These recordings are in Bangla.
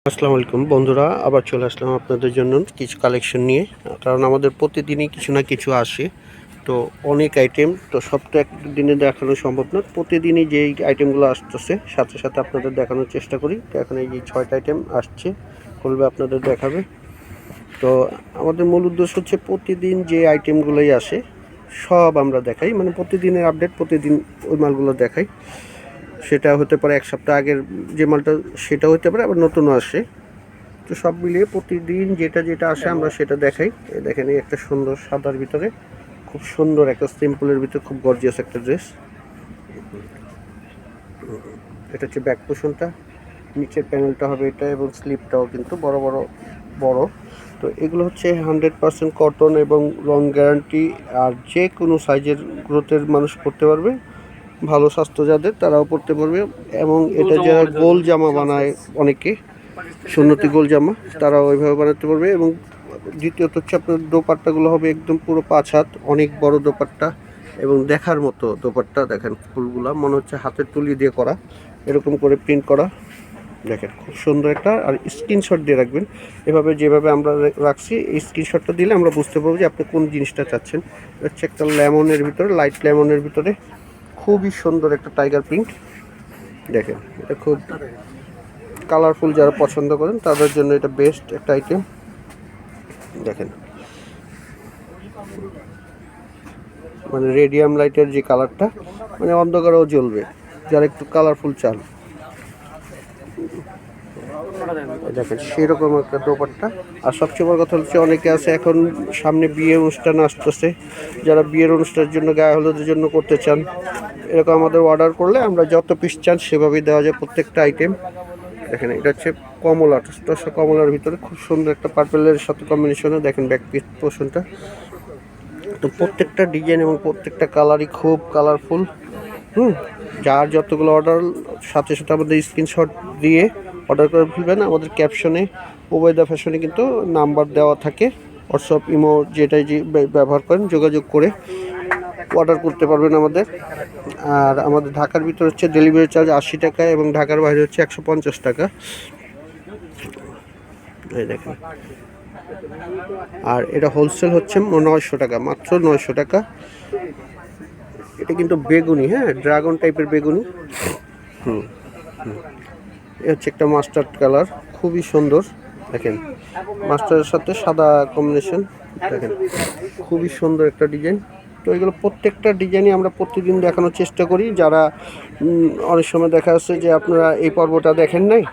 আসসালামু আলাইকুম বন্ধুরা, আবার চলে আসলাম আপনাদের জন্য কিছু কালেকশন নিয়ে। কারণ আমাদের প্রতিদিনই কিছু না কিছু আসে, তো অনেক আইটেম, তো সব তো একদিনে দেখানো সম্ভব না। প্রতিদিনই যেই আইটেমগুলো আসতেছে সাথে সাথে আপনাদের দেখানোর চেষ্টা করি। তো এখন এই যে 6টা আইটেম আসছে, খুলবে আপনাদের দেখাবে। তো আমাদের মূল উদ্দেশ্য হচ্ছে প্রতিদিন যে আইটেমগুলোই আসে সব আমরা দেখাই, মানে প্রতিদিনের আপডেট, প্রতিদিন ওই মালগুলো দেখাই। সেটা হতে পারে এক সপ্তাহ আগের যে মালটা, সেটা হতে পারে, আবার নতুনও আসে। তো সব মিলিয়ে প্রতিদিন যেটা যেটা আসে আমরা সেটা দেখাই। দেখেন এই একটা সুন্দর সাদার ভিতরে খুব সুন্দর একটা সিম্পলের ভিতরে খুব গর্জিয়াস একটা ড্রেস। এটা হচ্ছে ব্যাক পোর্শনটা, নিচের প্যানেলটা হবে এটা, এবং স্লিপটাও কিন্তু বড় বড় বড়। তো এগুলো হচ্ছে 100% কটন এবং রং গ্যারান্টি। আর যে কোনো সাইজের গ্রোথের মানুষ পরতে পারবে, ভালো স্বাস্থ্য যাদের তারাও পরতে পারবে। এবং এটা যারা গোল জামা বানায় অনেকে, সুন্নতি গোল জামা, তারা ওইভাবে বানাতে পারবে। এবং দ্বিতীয়ত হচ্ছে আপনার দোপাট্টাগুলো হবে একদম পুরো 5 হাত, অনেক বড় দোপাট্টা এবং দেখার মতো দোপাট্টা। দেখেন ফুলগুলা মনে হচ্ছে হাতের তুলি দিয়ে করা, এরকম করে প্রিন্ট করা। দেখেন খুব সুন্দর একটা। আর স্ক্রিনশট দিয়ে রাখবেন, এভাবে যেভাবে আমরা রাখছি এই স্ক্রিনশটটা দিলে আমরা বুঝতে পারবো যে আপনি কোন জিনিসটা চাচ্ছেন। হচ্ছে একটা লেমনের ভিতরে, লাইট লেমনের ভিতরে খুবই সুন্দর একটা টাইগার প্রিন্ট। দেখেন এটা খুব কালারফুল, যারা পছন্দ করেন তাদের জন্য এটা বেস্ট একটা আইটেম। দেখেন মানে রেডিয়াম লাইটের যে কালারটা, মানে অন্ধকারেও জ্বলবে যারা একটু কালারফুল চান। দেখেন সেরকম একটা দোপাট্টা। আর সবচেয়ে বড় কথা হচ্ছে অনেকে আছে এখন সামনে বিয়ের অনুষ্ঠান আসতেছে, যারা বিয়ের অনুষ্ঠানের জন্য, গায়ে হলুদের জন্য করতে চান, এরকম আমাদের অর্ডার করলে আমরা যত পিস চান সেভাবেই দেওয়া যায় প্রত্যেকটা আইটেম। দেখেন এটা হচ্ছে কমলা, টসটসা কমলার ভিতরে খুব সুন্দর একটা পার্পেলের সাথে কম্বিনেশনে। দেখেন ব্যাক পিস পোর্শনটা, তো প্রত্যেকটা ডিজাইন এবং প্রত্যেকটা কালারই খুব কালারফুল। যার যতগুলো অর্ডার সাথে সাথে আমাদের স্ক্রিনশট দিয়ে অর্ডার করে ফেলবেন। আমাদের ক্যাপশনে ওবায়দা ফ্যাশনে কিন্তু নাম্বার দেওয়া থাকে, হোয়াটসঅ্যাপ, ইমো যেটাই যে ব্যবহার করেন যোগাযোগ করে অর্ডার করতে পারবেন আমাদের। আর আমাদের ঢাকার ভিতরে হচ্ছে ডেলিভারি চার্জ 80 টাকা এবং ঢাকার বাইরে হচ্ছে 150 টাকা। এই দেখেন, আর এটা হোলসেল হচ্ছে 900 টাকা, মাত্র 900 টাকা। এটা কিন্তু বেগুনি, হ্যাঁ, ড্রাগন টাইপের বেগুনি। এ হচ্ছে একটা মাস্টার্ড কালার, খুবই সুন্দর। দেখেন মাস্টারের সাথে সাদা কম্বিনেশন, দেখেন খুবই সুন্দর একটা ডিজাইন। তো এগুলো প্রত্যেকটা ডিজাইনই আমরা প্রতিদিন দেখানোর চেষ্টা করি। যারা অনেক সময় দেখা যাচ্ছে যে আপনারা এই পর্বটা দেখেন নাই,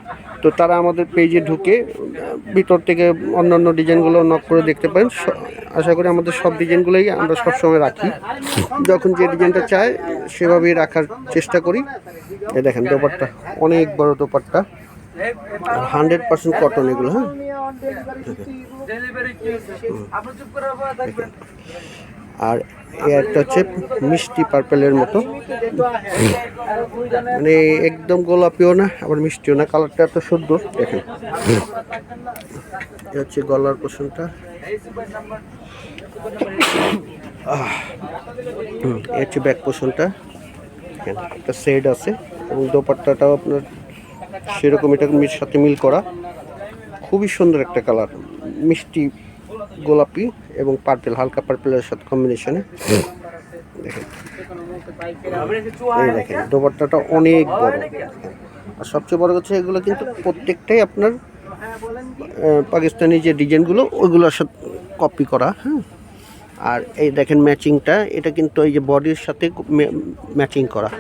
তো তারা আমাদের পেজে ঢুকে ভিতর থেকে অন্যান্য ডিজাইনগুলো নক করে দেখতে পারেন। আশা করি আমাদের সব ডিজাইনগুলোই আমরা সবসময় রাখি, যখন যে ডিজাইনটা চায় সেভাবেই রাখার চেষ্টা করি। এই দেখেন দোপাট্টা, অনেক বড় দোপাট্টা, 100% কটন এগুলো। হ্যাঁ, আর একটা হচ্ছে মিষ্টি পার্পেলের মতো, মানে একদম গোলাপিও না আবার মিষ্টিও না, কালারটা এত সুন্দর। দেখেন এটা হচ্ছে গলার পোর্শনটা, এই হচ্ছে ব্যাক পোর্শনটা। একটা শেড আছে এবং দোপাট্টাটাও আপনার সেরকম, এটা সাথে মিল করা, খুবই সুন্দর একটা কালার, মিষ্টি গোলাপি এবং পার্পেল, হালকা পার্পেলের সাথে কম্বিনেশনে। দেখেন এই দেখেন দোপাট্টাটা অনেক বড়। আর সবচেয়ে বড় কথা এগুলো কিন্তু প্রত্যেকটাই আপনার পাকিস্তানি যে ডিজাইনগুলো ওইগুলোর সাথে কপি করা। হ্যাঁ, আর এই দেখেন ম্যাচিংটা, এটা কিন্তু এই যে বডির সাথে ম্যাচিং করা,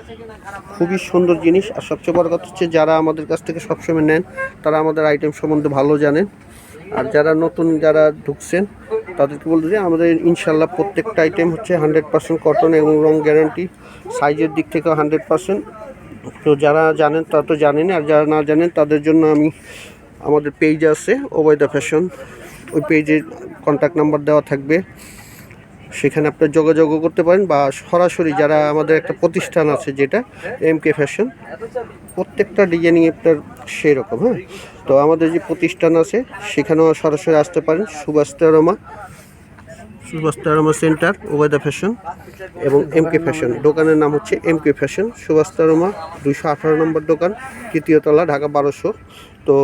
খুবই সুন্দর জিনিস। আর সবচেয়ে বড় কথা হচ্ছে যারা আমাদের কাছ থেকে সবসময় নেন তারা আমাদের আইটেম সম্বন্ধে ভালো জানেন। আর যারা নতুন, যারা ঢুকছেন তাদেরকে বলতে যে আমাদের ইনশাল্লাহ প্রত্যেকটা আইটেম হচ্ছে 100% কটন এবং রং গ্যারান্টি, সাইজের দিক থেকে 100%। তো যারা জানেন তারা তো জানেনই, আর যারা না জানেন তাদের জন্য আমি, আমাদের পেজ আছে ওবায়দা ফ্যাশন, ওই পেজে কন্ট্যাক্ট নাম্বার দেওয়া থাকবে, সেখানে আপনার যোগাযোগও করতে পারেন, বা সরাসরি যারা আমাদের একটা প্রতিষ্ঠান আছে যেটা এমকে ফ্যাশন, প্রত্যেকটা ডিজাইনিং আপনার সেই রকম। হ্যাঁ, তো আমাদের যে প্রতিষ্ঠান আছে সেখানেও সরাসরি আসতে পারেন, সুভাষ তারমা সেন্টার, ওবায়দা ফ্যাশন এবং এমকে ফ্যাশন। দোকানের নাম হচ্ছে এমকে ফ্যাশন, সুভাষ তারমা 218 নম্বর দোকান, তৃতীয় তলা, ঢাকা 1200। তো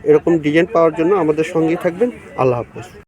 এরকম ডিজাইন পাওয়ার জন্য আমাদের সঙ্গেই থাকবেন। আল্লাহ হাফেজ।